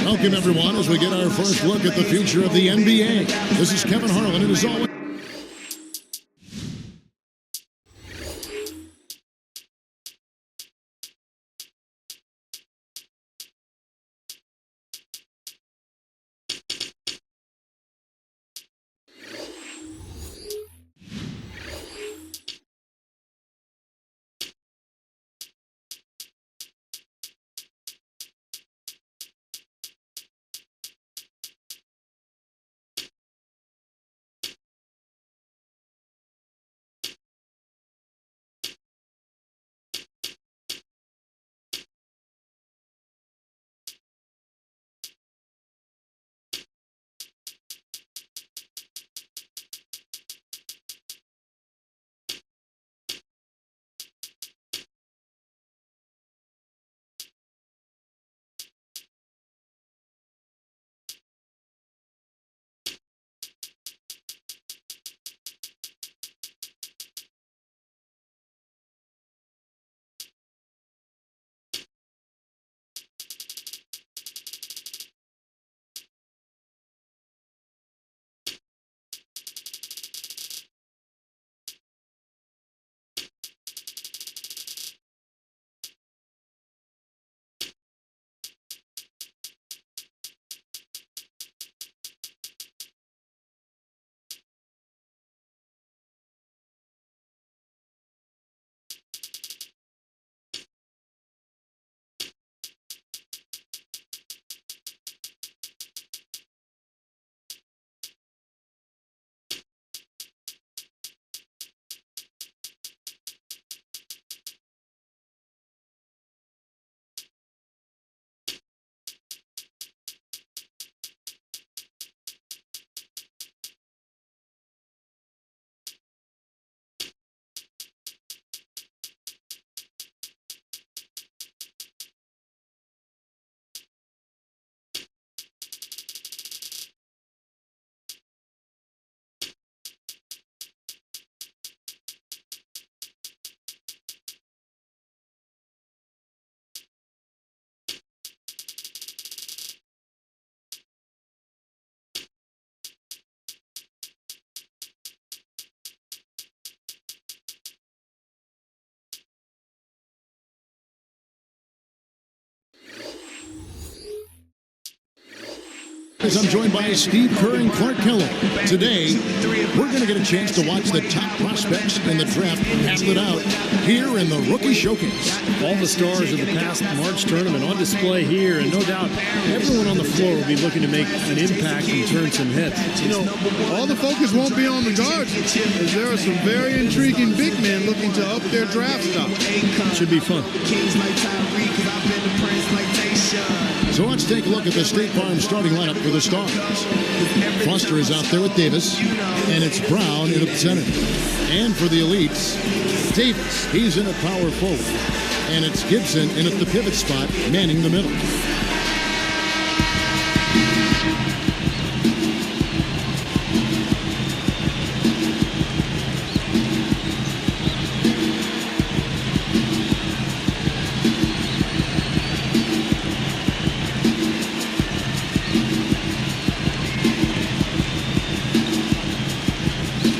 Welcome, everyone, as we get our first look at the future of the NBA. This is Kevin Harlan, and as always, I'm joined by Steve Kerr and Clark Keller. Today, we're going to get a chance to watch the top prospects in the draft battle it out here in the Rookie Showcase. All the stars of the past March tournament on display here, and no doubt everyone on the floor will be looking to make an impact and turn some heads. You know, all the focus won't be on the guards, as there are some very intriguing big men looking to up their draft stock. Should be fun. So let's take a look at the State Farm starting lineup for the Stars. Foster is out there with Davis, and it's Brown in at center. And for the Elites, Davis, he's in at power forward. And it's Gibson in at the pivot spot, manning the middle.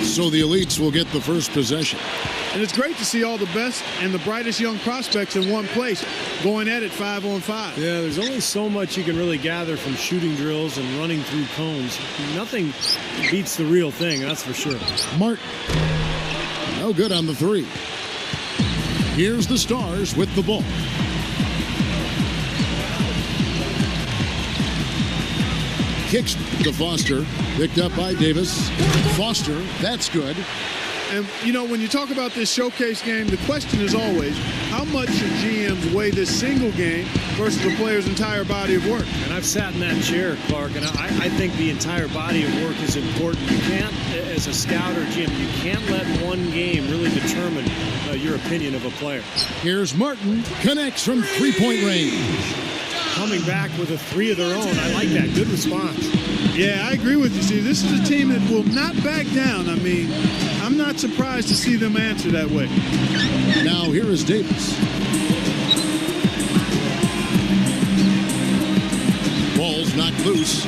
So the Elites will get the first possession. And it's great to see all the best and the brightest young prospects in one place going at it 5-on-5. Yeah, there's only so much you can really gather from shooting drills and running through cones. Nothing beats the real thing, that's for sure. Martin, no good on the three. Here's the Stars with the ball. Kicks to Foster, picked up by Davis. Foster, that's good. And, you know, when you talk about this showcase game, the question is always, how much should GMs weigh this single game versus the player's entire body of work? And I've sat in that chair, Clark, and I think the entire body of work is important. You can't, as a scout or GM, you can't let one game really determine your opinion of a player. Here's Martin, connects from three-point range. Coming back with a three of their own. I like that. Good response. Yeah, I agree with you, Steve. This is a team that will not back down. I mean, I'm not surprised to see them answer that way. Now here is Davis. loose.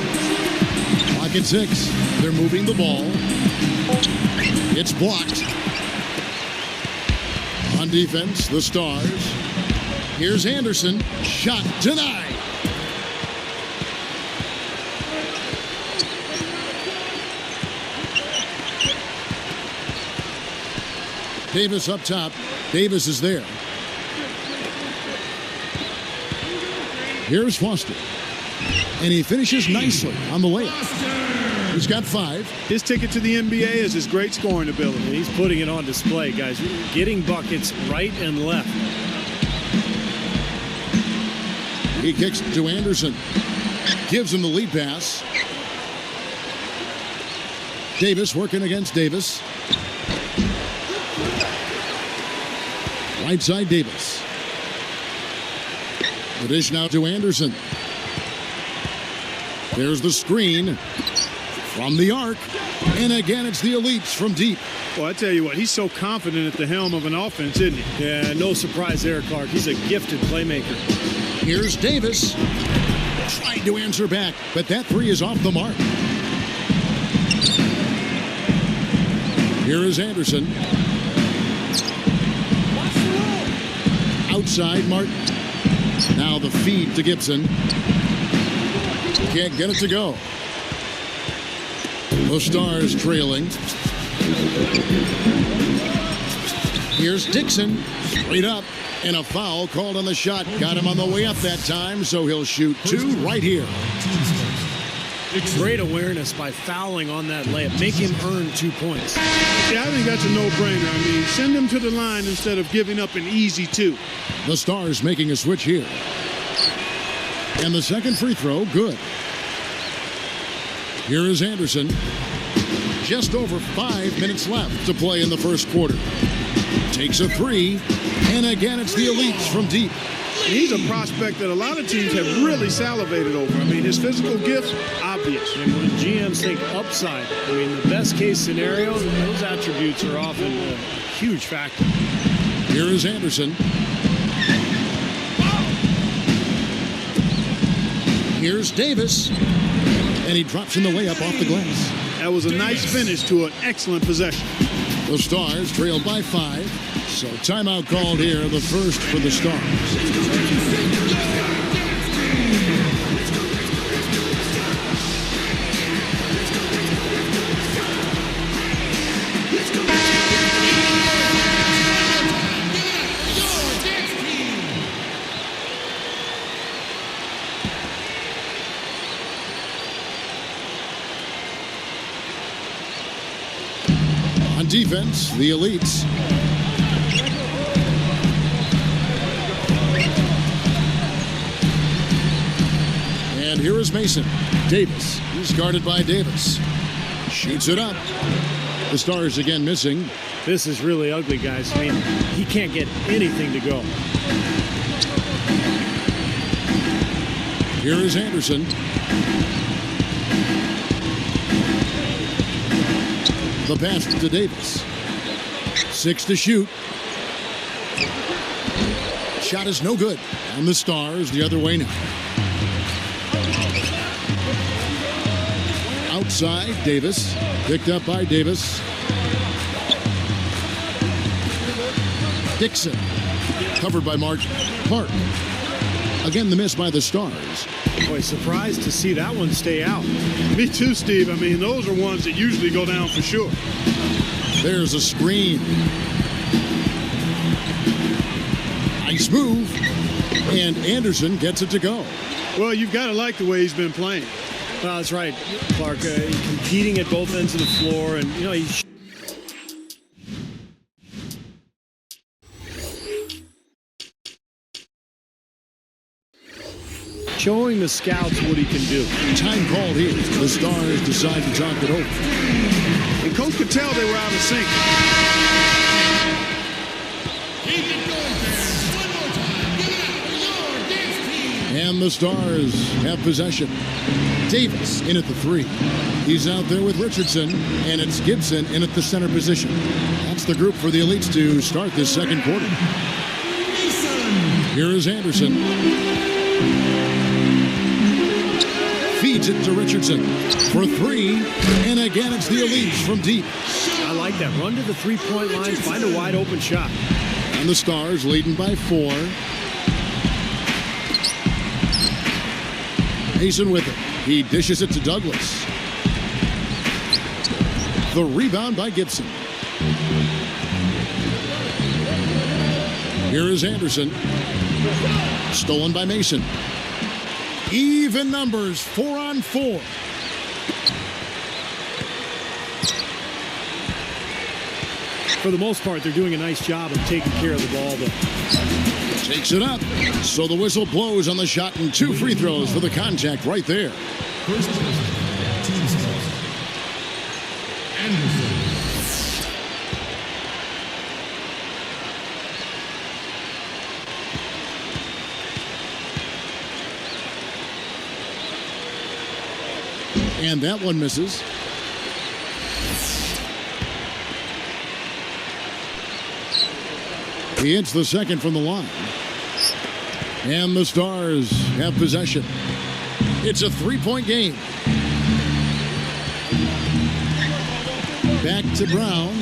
Clock at 6. They're moving the ball. It's blocked. On defense, the Stars. Here's Anderson. Shot denied. Davis up top. Davis is there. Here's Foster. And he finishes nicely on the layup. He's got 5. His ticket to the NBA is his great scoring ability. He's putting it on display, guys. Getting buckets right and left. He kicks to Anderson. Gives him the lead pass. Davis working against Davis. Right side Davis. The dish now to Anderson. There's the screen from the arc. And again, it's the elites from deep. Well, I tell you what, he's so confident at the helm of an offense, isn't he? Yeah, no surprise there, Clark. He's a gifted playmaker. Here's Davis. Trying to answer back, but that 3 is off the mark. Here is Anderson. Outside Martin. Now the feed to Gibson. Can't get it to go. The Stars trailing. Here's Dixon. Straight up. And a foul called on the shot. Got him on the way up that time, so he'll shoot 2 right here. Great awareness by fouling on that layup. Make him earn 2 points. Yeah, I think that's a no-brainer. I mean, send him to the line instead of giving up an easy 2. The Stars making a switch here. And the second free throw, good. Here is Anderson. Just over 5 minutes left to play in the first quarter. Takes a 3. And again, it's the elites from deep. He's a prospect that a lot of teams have really salivated over. I mean, his physical gifts, obvious. And when GMs think upside, I mean, the best case scenario, those attributes are often a huge factor. Here is Anderson. Here's Davis. And he drops in the layup off the glass. That was a nice finish to an excellent possession. The Stars trailed by 5. So timeout called here, the first for the Stars. On defense, the elites. And here is Mason. Davis. He's guarded by Davis. Shoots it up. The Stars again missing. This is really ugly, guys. I mean, he can't get anything to go. Here is Anderson. The pass to Davis. 6 to shoot. Shot is no good. And the Stars the other way now. Outside, Davis. Picked up by Davis. Dixon. Covered by Martin. Park. Again, the miss by the Stars. Boy, surprised to see that one stay out. Me too, Steve. I mean, those are ones that usually go down for sure. There's a screen. Nice move. And Anderson gets it to go. Well, you've got to like the way he's been playing. Well, that's right, Clark. Competing at both ends of the floor, and you know he's showing the scouts what he can do. Time called here. The Stars decide to talk it over. And Coach could tell they were out of sync. And the Stars have possession. Davis in at the 3. He's out there with Richardson, and it's Gibson in at the center position. That's the group for the elites to start this second quarter. Here is Anderson. Feeds it to Richardson for three. And again, it's the elites from deep. I like that. Run to the three-point line, find a wide open shot. And the Stars leading by 4. Mason with it. He dishes it to Douglas. The rebound by Gibson. Here is Anderson. Stolen by Mason. Even numbers, 4 on 4. For the most part, they're doing a nice job of taking care of the ball, though. Takes it up. So the whistle blows on the shot and 2 free throws for the contact right there. First team foul. Anderson. And that one misses. He hits the second from the line. And the Stars have possession. It's a 3-point game. Back to Brown.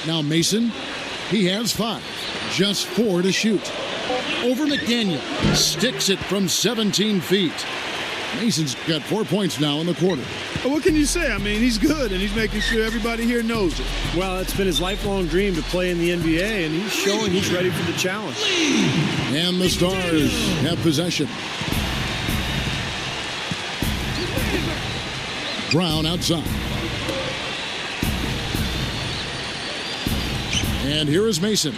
Now Mason. He has 5. Just 4 to shoot. Over McDaniel. Sticks it from 17 feet. Mason's got 4 points now in the quarter. Well, what can you say? I mean, he's good, and he's making sure everybody here knows it. Well, it's been his lifelong dream to play in the NBA, and he's showing he's ready for the challenge. And the Stars have possession. Brown outside. And here is Mason.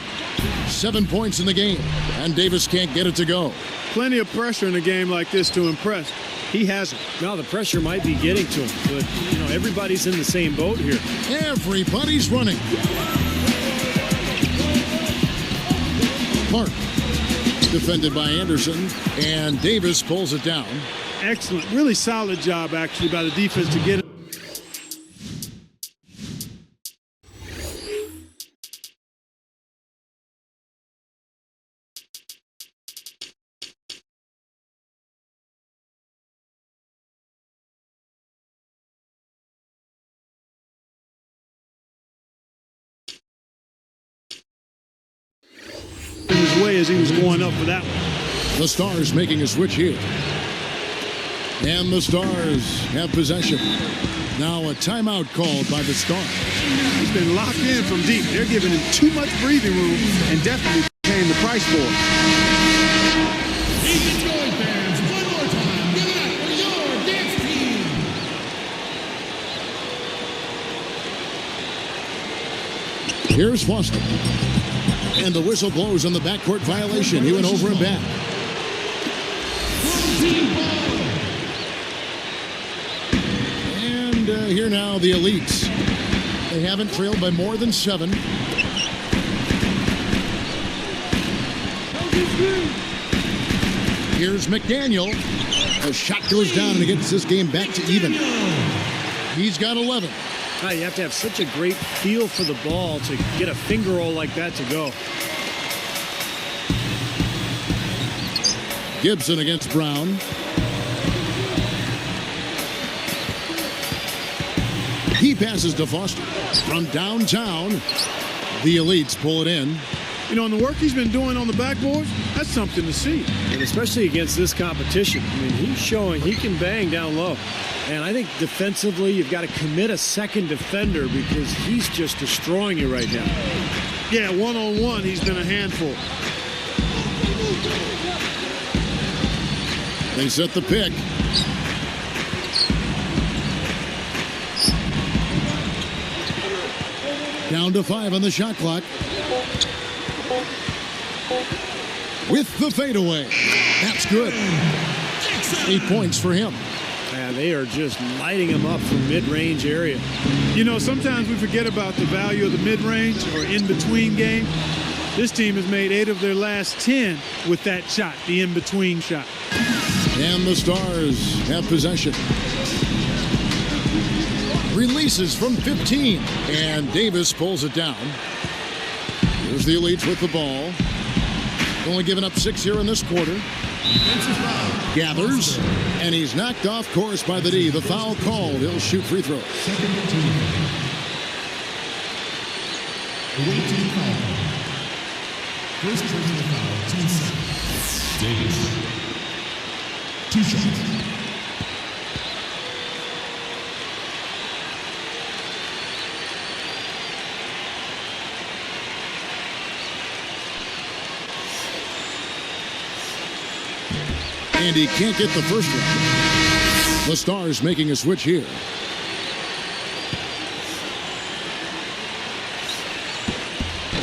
7 points in the game, and Davis can't get it to go. Plenty of pressure in a game like this to impress. He hasn't. Now the pressure might be getting to him, but everybody's in the same boat here. Everybody's running. Clark defended by Anderson, and Davis pulls it down. Excellent. Really solid job, actually, by the defense to get it. His way as he was going up for that one. The Stars making a switch here. And the Stars have possession. Now a timeout called by the Stars. He's been locked in from deep. They're giving him too much breathing room and definitely paying the price for it. Keep it going, fans. One more time. Give it up for your dance team. Here's Foster. And the whistle blows on the backcourt violation. He went over and back. And here now the elites. They haven't trailed by more than 7. Here's McDaniel. The shot goes down and it gets this game back to even. He's got 11. You have to have such a great feel for the ball to get a finger roll like that to go. Gibson against Brown. He passes to Foster. From downtown, the elites pull it in. You know, and the work he's been doing on the backboards, that's something to see. And especially against this competition. I mean, he's showing he can bang down low. And I think defensively, you've got to commit a second defender because he's just destroying you right now. Yeah, one-on-one, he's been a handful. They set the pick. Down to 5 on the shot clock. With the fadeaway. That's good. 8 points for him. And they are just lighting him up from mid-range area. You know, sometimes we forget about the value of the mid-range or in-between game. This team has made 8 of their last 10 with that shot, the in-between shot. And the Stars have possession. Releases from 15. And Davis pulls it down. Here's the Elites with the ball. Only giving up 6 here in this quarter. Gathers, and he's knocked off course by the D. The foul called. He'll shoot free throws. Second team. Away team foul. First personal foul, 10 seconds. Davis. 2 shots. And he can't get the first one. The Stars making a switch here.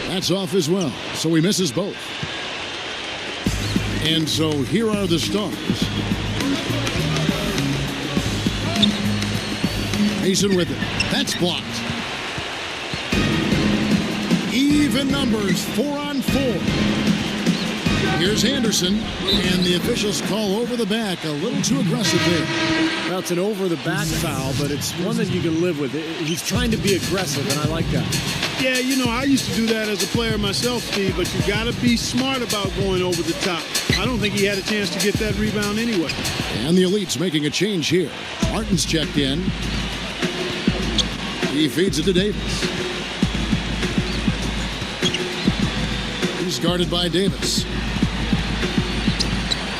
That's off as well, so he misses both. And so here are the Stars. Mason with it. That's blocked. Even numbers, 4-on-4. Here's Anderson, and the officials call over the back. A little too aggressive there. Well, it's an over-the-back foul, but it's one that you can live with. He's trying to be aggressive, and I like that. Yeah, you know, I used to do that as a player myself, Steve, but you got to be smart about going over the top. I don't think he had a chance to get that rebound anyway. And the Elites making a change here. Martin's checked in. He feeds it to Davis. He's guarded by Davis.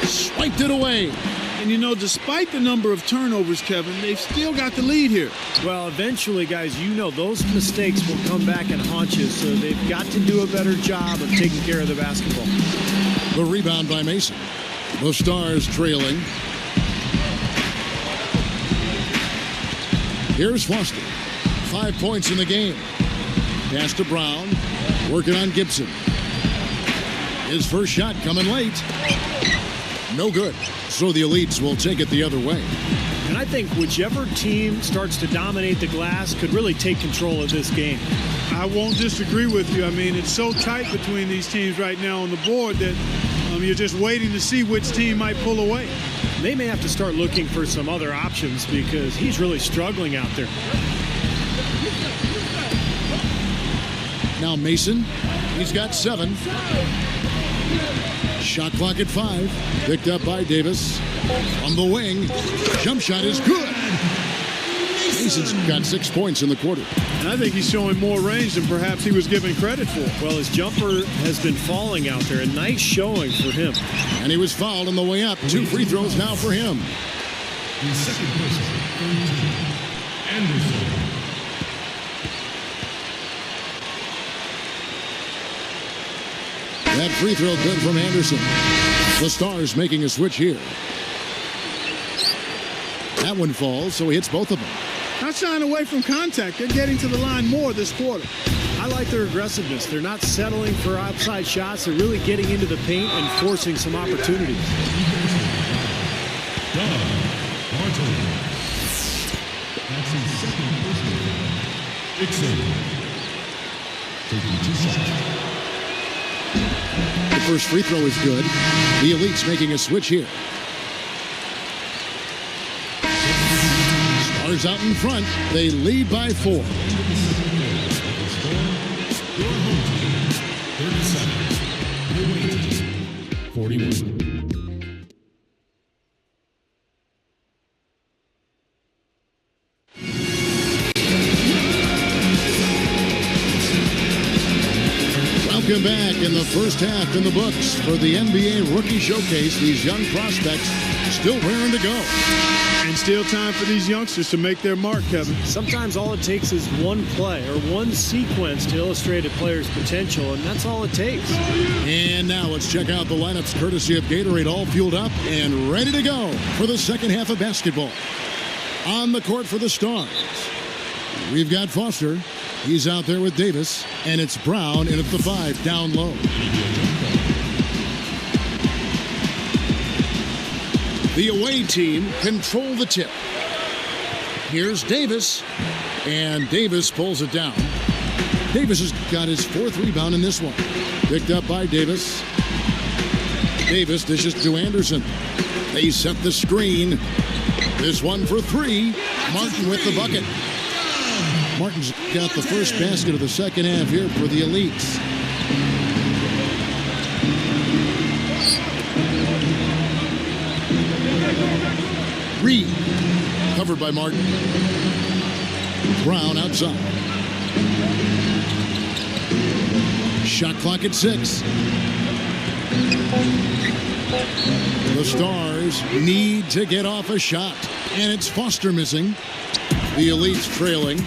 Swiped it away. And, you know, despite the number of turnovers, Kevin, they've still got the lead here. Well, eventually, guys, you know those mistakes will come back and haunt you, so they've got to do a better job of taking care of the basketball. The rebound by Mason. The Stars trailing. Here's Foster. 5 points in the game. Pass to Brown. Working on Gibson. His first shot coming late. No good. So the Elites will take it the other way. And I think whichever team starts to dominate the glass could really take control of this game. I won't disagree with you. I mean, it's so tight between these teams right now on the board that you're just waiting to see which team might pull away. They may have to start looking for some other options because he's really struggling out there. Now Mason, he's got 7. Shot clock at 5. Picked up by Davis. On the wing. Jump shot is good. Mason's got 6 points in the quarter. And I think he's showing more range than perhaps he was given credit for. Well, his jumper has been falling out there. A nice showing for him. And he was fouled on the way up. 2 free throws now for him. The second person, Anderson. That free throw good from Anderson. The Stars making a switch here. That one falls, so he hits both of them. Not shying away from contact. They're getting to the line more this quarter. I like their aggressiveness. They're not settling for outside shots. They're really getting into the paint and forcing some opportunities. That's his second personal foul. Dixon. Taking 2 shots. The first free throw is good. The Elites making a switch here. Stars out in front. They lead by 4. Your home team, 37. Your away team, 41. Welcome back in the first half in the books for the NBA Rookie Showcase. These young prospects still raring to go. And still time for these youngsters to make their mark, Kevin. Sometimes all it takes is one play or one sequence to illustrate a player's potential, and that's all it takes. And now let's check out the lineups courtesy of Gatorade, all fueled up and ready to go for the second half of basketball. On the court for the Stars, we've got Foster. He's out there with Davis, and it's Brown in at the 5, down low. The away team control the tip. Here's Davis, and Davis pulls it down. Davis has got his 4th rebound in this one. Picked up by Davis. Davis dishes to Anderson. They set the screen. This one for 3. Martin with the bucket. Martin's got the first basket of the second half here for the Elites. Reid, covered by Martin. Brown outside. Shot clock at 6. The Stars need to get off a shot, and it's Foster missing. The Elites trailing.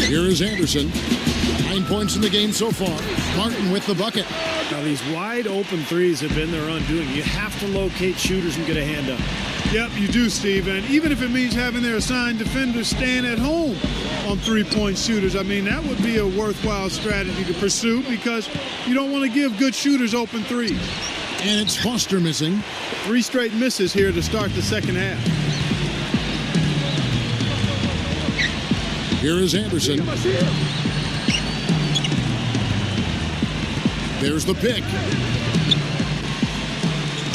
Here is Anderson. 9 points in the game so far. Martin with the bucket. Now these wide open threes have been their undoing. You have to locate shooters and get a hand up. Yep, you do, Steve. And even if it means having their assigned defenders stand at home on three-point shooters, I mean, that would be a worthwhile strategy to pursue because you don't want to give good shooters open threes. And it's Foster missing. 3 straight misses here to start the second half. Here is Anderson. There's the pick.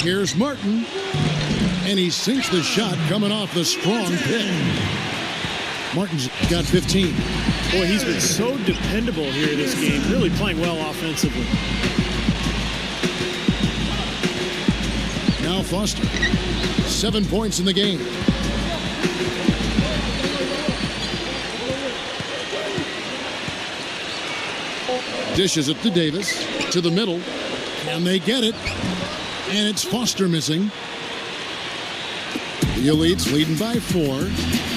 Here's Martin. And he sinks the shot coming off the strong pick. Martin's got 15. Boy, he's been so dependable here this game. Really playing well offensively. Now Foster. 7 points in the game. Dishes it to Davis. To the middle. Can they get it? And it's Foster missing. The Elites leading by 4.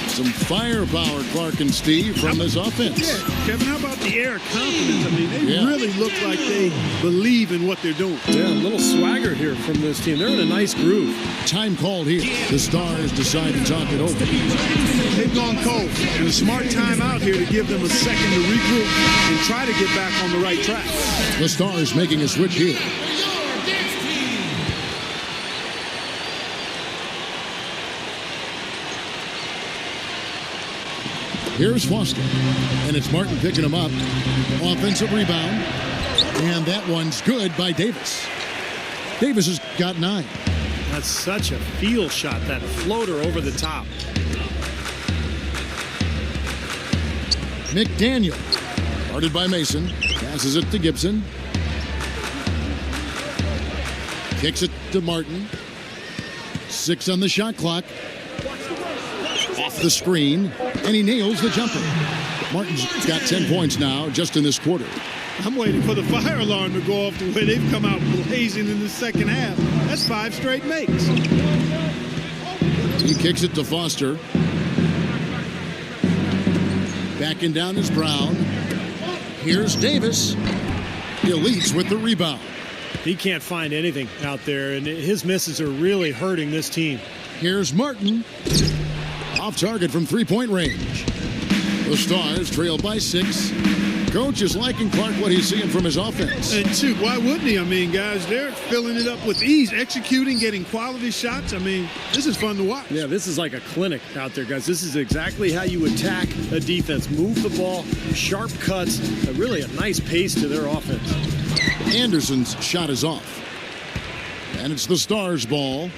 Some firepower, Clark and Steve, from this offense. Yeah, Kevin, how about the air of confidence? I mean, they really look like they believe in what they're doing. Yeah, a little swagger here from this team. They're in a nice groove. Time called here. The Stars decide to talk it over. They've gone cold, and a smart time out here to give them a second to regroup and try to get back on the right track. The Stars making a switch here. Here's Foster, and it's Martin picking him up. Offensive rebound, and that one's good by Davis. Davis has got 9. That's such a feel shot, that floater over the top. McDaniel, guarded by Mason, passes it to Gibson. Kicks it to Martin. 6 on the shot clock. Off the screen, and he nails the jumper. Martin's got 10 points now just in this quarter. I'm waiting for the fire alarm to go off the way they've come out blazing in the second half. That's 5 straight makes. He kicks it to Foster. Backing down is Brown. Here's Davis. Elites with the rebound. He can't find anything out there, and his misses are really hurting this team. Here's Martin. Off target from 3-point range. The Stars trail by 6. Coach is liking Clark what he's seeing from his offense. And shoot, why wouldn't he? I mean, guys, they're filling it up with ease, executing, getting quality shots. I mean, this is fun to watch. Yeah, this is like a clinic out there, guys. This is exactly how you attack a defense. Move the ball, sharp cuts, really a nice pace to their offense. Anderson's shot is off. And it's the Stars' ball.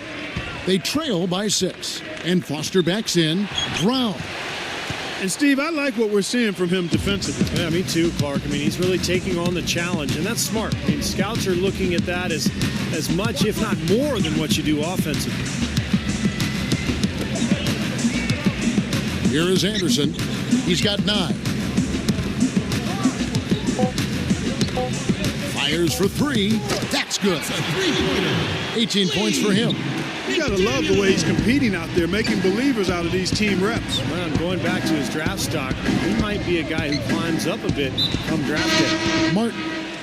They trail by 6. And Foster backs in. Brown. And, Steve, I like what we're seeing from him defensively. Yeah, me too, Clark. I mean, he's really taking on the challenge, and that's smart. I mean, scouts are looking at that as much, if not more, than what you do offensively. Here is Anderson. He's got 9. Fires for 3. That's good. 18 points for him. You got to love the way he's competing out there, making believers out of these team reps. Well, going back to his draft stock, he might be a guy who climbs up a bit come draft day. Martin.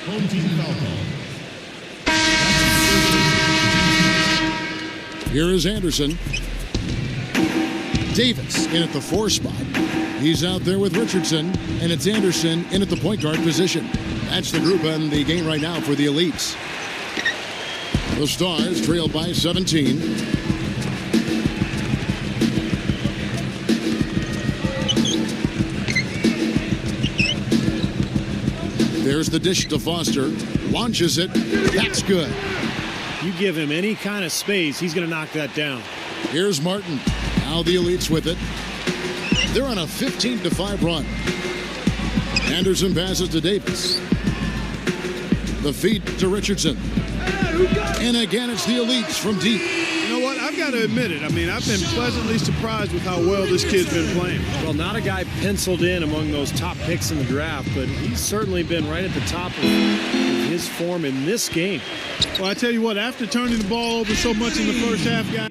Home team foul. Here is Anderson. Davis in at the 4 spot. He's out there with Richardson, and it's Anderson in at the point guard position. That's the group in the game right now for the Elites. The Stars trail by 17. There's the dish to Foster. Launches it. That's good. You give him any kind of space, he's going to knock that down. Here's Martin. Now the Elites with it. They're on a 15-5 run. Anderson passes to Davis. The feed to Richardson. And again, it's the elites from deep. You know what? I've got to admit it. I mean, I've been pleasantly surprised with how well this kid's been playing. Well, not a guy penciled in among those top picks in the draft, but he's certainly been right at the top of his form in this game. Well, I tell you what, after turning the ball over so much in the first half, guys.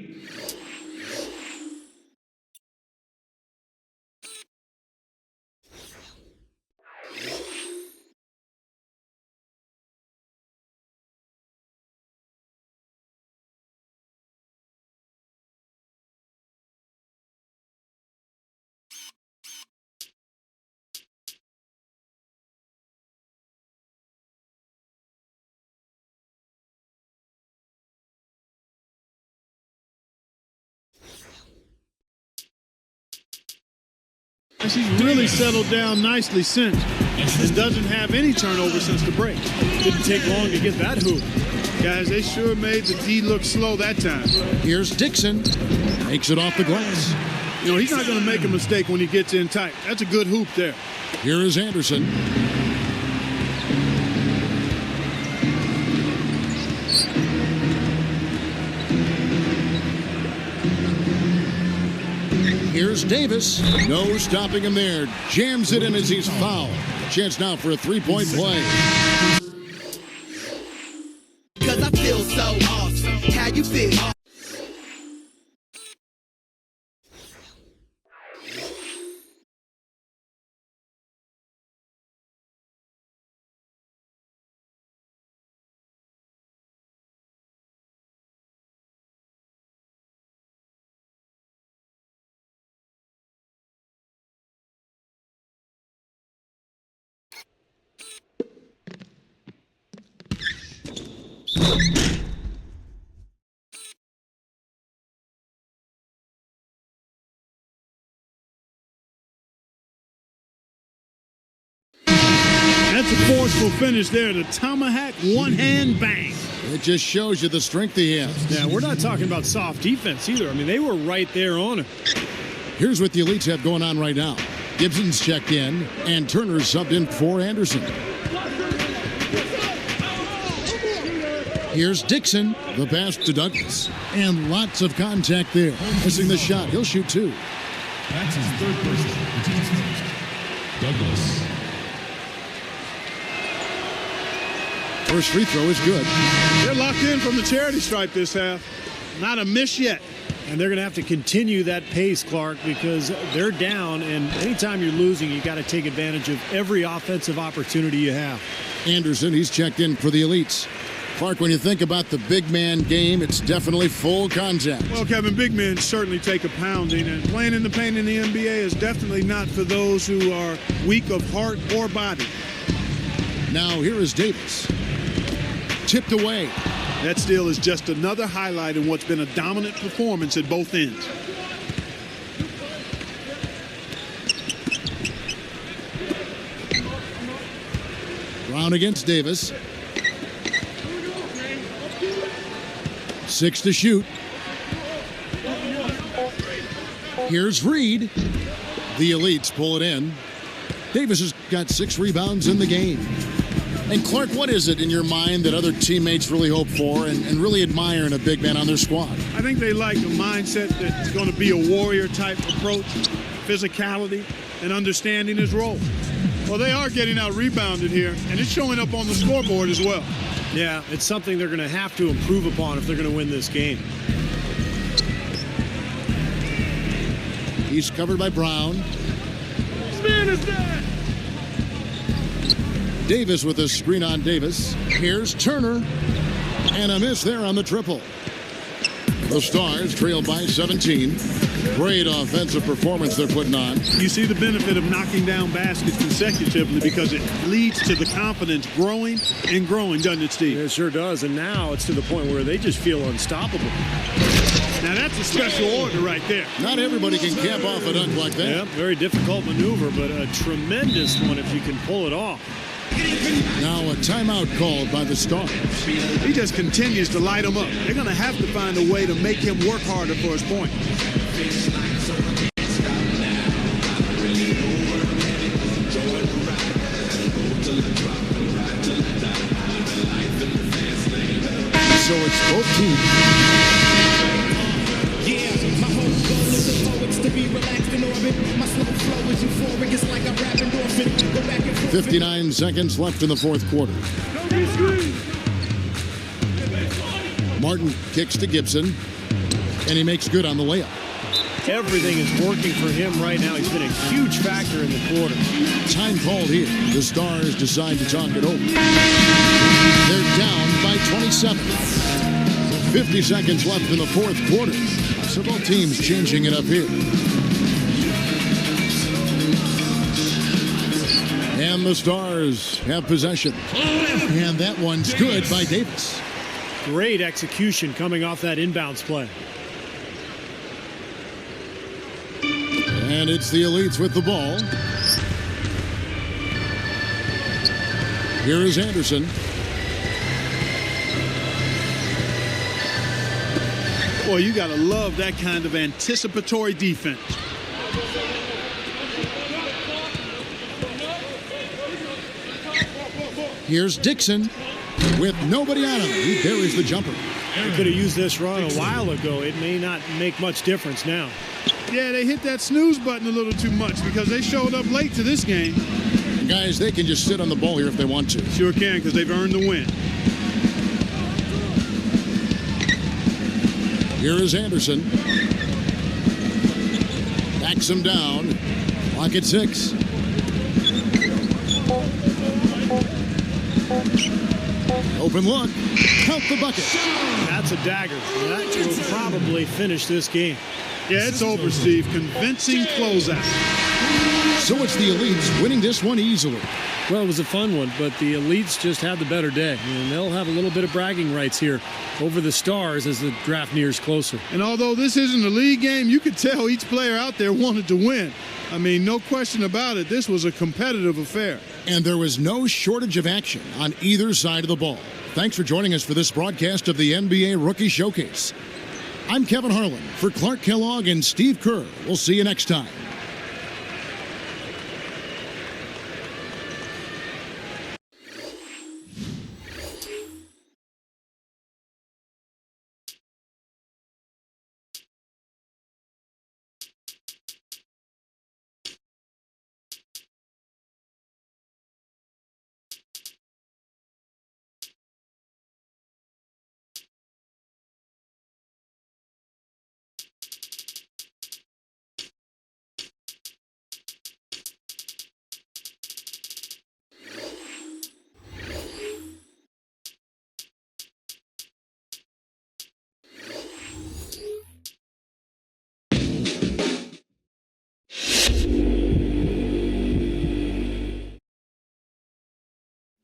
He's really settled down nicely since, and doesn't have any turnover since the break. Didn't take long to get that hoop. Guys, they sure made the D look slow that time. Here's Dixon. Makes it off the glass. You know, he's not going to make a mistake when he gets in tight. That's a good hoop there. Here is Anderson. Here's Davis. No stopping him there. Jams it in as he's fouled. Chance now for a three-point play. Cause I feel so awesome. How you feel? That's a forceful finish there. The tomahawk one-hand bang. It just shows you the strength he has. Yeah, we're not talking about soft defense either. I mean, they were right there on him. Here's what the elites have going on right now. Gibson's checked in, and Turner's subbed in for Anderson. Here's Dixon, the pass to Douglas. And lots of contact there. Missing the shot. He'll shoot two. That's his third person. The team's first. Douglas. First free throw is good. They're locked in from the charity stripe this half. Not a miss yet. And they're going to have to continue that pace, Clark, because they're down, and anytime you're losing, you got to take advantage of every offensive opportunity you have. Anderson, he's checked in for the elites. Clark, when you think about the big man game, it's definitely full contact. Well, Kevin, big men certainly take a pounding, and playing in the paint in the NBA is definitely not for those who are weak of heart or body. Now here is Davis. Tipped away. That steal is just another highlight in what's been a dominant performance at both ends. Brown against Davis. 6 to shoot. Here's Reid. The elites pull it in. Davis has got 6 rebounds in the game. And Clark, what is it in your mind that other teammates really hope for and really admire in a big man on their squad? I think they like a mindset that's going to be a warrior-type approach, physicality, and understanding his role. Well, they are getting out-rebounded here, and it's showing up on the scoreboard as well. Yeah, it's something they're going to have to improve upon if they're going to win this game. He's covered by Brown. This man is dead. Davis with a screen on Davis. Here's Turner. And a miss there on the triple. The Stars trail by 17. Great offensive performance they're putting on. You see the benefit of knocking down baskets consecutively because it leads to the confidence growing and growing, doesn't it, Steve? It sure does, and now it's to the point where they just feel unstoppable. Now that's a special order right there. Not everybody can cap off a dunk like that. Yeah, very difficult maneuver, but a tremendous one if you can pull it off. Now a timeout called by the Stars. He just continues to light them up. They're going to have to find a way to make him work harder for his point. team. Yeah, my whole goal is the poets to be relaxed in orbit. My slow flow is euphoric, it's like I rap endorphin. Go back and forth. 59 seconds left in the fourth quarter. Martin kicks to Gibson, and he makes good on the layup. Everything is working for him right now. He's been a huge factor in the quarter. Time called here. The Stars decide to talk it over. They're down by 27. 50 seconds left in the fourth quarter. So both teams changing it up here. And the Stars have possession. And that one's good by Davis. Great execution coming off that inbounds play. And it's the Elites with the ball. Here is Anderson. Boy, you got to love that kind of anticipatory defense. Here's Dixon with nobody on him. He buries the jumper. They could have used this run a while ago. It may not make much difference now. Yeah, they hit that snooze button a little too much because they showed up late to this game. Guys, they can just sit on the ball here if they want to. Sure can, because they've earned the win. Here is Anderson. Backs him down. Clock at 6. Open look. Count the bucket. That's a dagger. That will probably finish this game. Yeah, it's over, Steve. Convincing closeout. So it's the Elites winning this one easily. Well, it was a fun one, but the Elites just had the better day. And they'll have a little bit of bragging rights here over the Stars as the draft nears closer. And although this isn't a league game, you could tell each player out there wanted to win. I mean, no question about it. This was a competitive affair. And there was no shortage of action on either side of the ball. Thanks for joining us for this broadcast of the NBA Rookie Showcase. I'm Kevin Harlan for Clark Kellogg and Steve Kerr. We'll see you next time.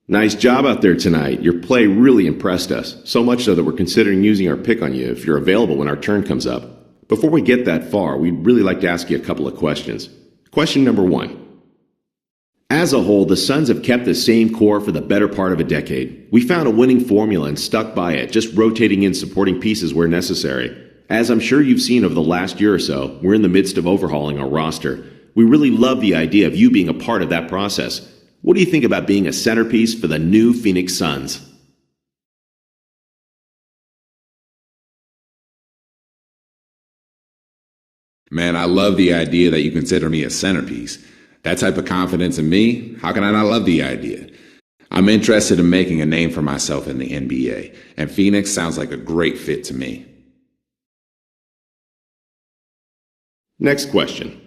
Nice job out there tonight. Your play really impressed us, so much so that we're considering using our pick on you if you're available when our turn comes up. Before we get that far, we'd really like to ask you a couple of questions. Question number 1. As a whole, the Suns have kept the same core for the better part of a decade. We found a winning formula and stuck by it, just rotating in supporting pieces where necessary. As I'm sure you've seen over the last year or so, we're in the midst of overhauling our roster. We really love the idea of you being a part of that process. What do you think about being a centerpiece for the new Phoenix Suns? Man, I love the idea that you consider me a centerpiece. That type of confidence in me, how can I not love the idea? I'm interested in making a name for myself in the NBA, and Phoenix sounds like a great fit to me. Next question.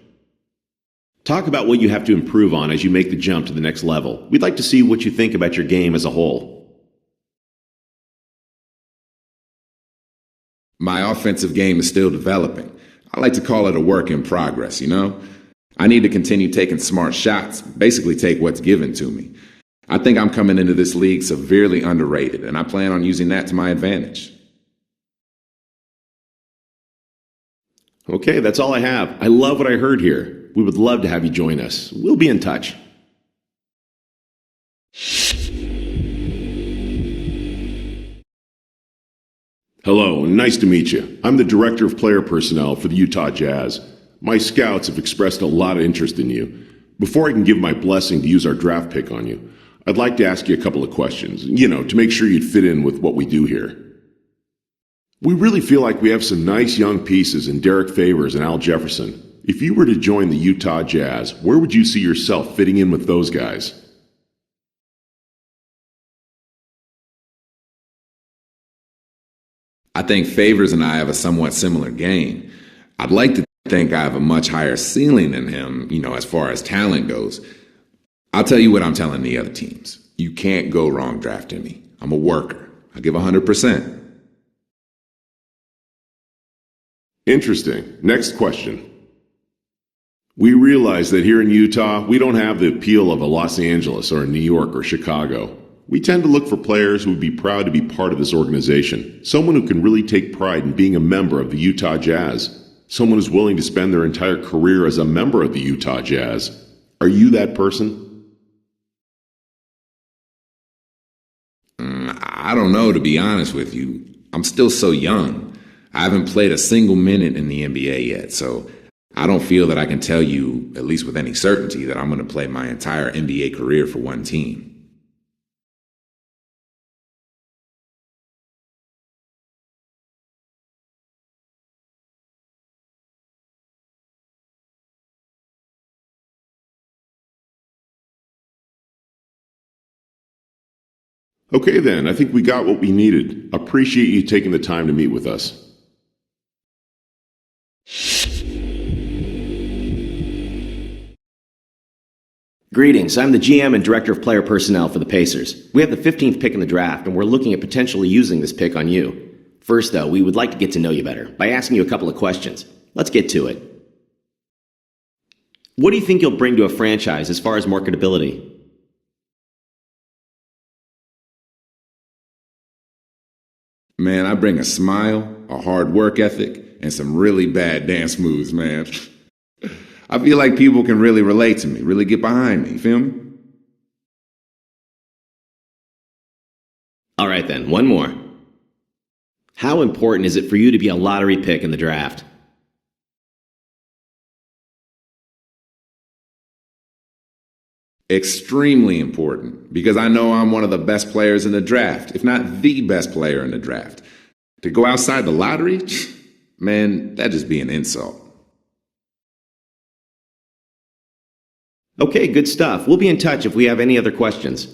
Talk about what you have to improve on as you make the jump to the next level. We'd like to see what you think about your game as a whole. My offensive game is still developing. I like to call it a work in progress, you know? I need to continue taking smart shots, basically take what's given to me. I think I'm coming into this league severely underrated, and I plan on using that to my advantage. Okay, that's all I have. I love what I heard here. We would love to have you join us. We'll be in touch. Hello, and nice to meet you. I'm the Director of Player Personnel for the Utah Jazz. My scouts have expressed a lot of interest in you. Before I can give my blessing to use our draft pick on you, I'd like to ask you a couple of questions, to make sure you'd fit in with what we do here. We really feel like we have some nice young pieces in Derek Favors and Al Jefferson. If you were to join the Utah Jazz, where would you see yourself fitting in with those guys? I think Favors and I have a somewhat similar game. I'd like to think I have a much higher ceiling than him, as far as talent goes. I'll tell you what I'm telling the other teams. You can't go wrong drafting me. I'm a worker. I give 100%. Interesting. Next question. We realize that here in Utah, we don't have the appeal of a Los Angeles or a New York or Chicago. We tend to look for players who would be proud to be part of this organization, someone who can really take pride in being a member of the Utah Jazz, someone who's willing to spend their entire career as a member of the Utah Jazz. Are you that person? I don't know, to be honest with you. I'm still so young. I haven't played a single minute in the NBA yet, so I don't feel that I can tell you, at least with any certainty, that I'm going to play my entire NBA career for one team. Okay then, I think we got what we needed. Appreciate you taking the time to meet with us. Greetings, I'm the GM and Director of Player Personnel for the Pacers. We have the 15th pick in the draft, and we're looking at potentially using this pick on you. First, though, we would like to get to know you better by asking you a couple of questions. Let's get to it. What do you think you'll bring to a franchise as far as marketability? Man, I bring a smile, a hard work ethic, and some really bad dance moves, man. I feel like people can really relate to me, really get behind me, you feel me? All right then, one more. How important is it for you to be a lottery pick in the draft? Extremely important, because I know I'm one of the best players in the draft, if not the best player in the draft. To go outside the lottery, man, that'd just be an insult. Okay, good stuff. We'll be in touch if we have any other questions.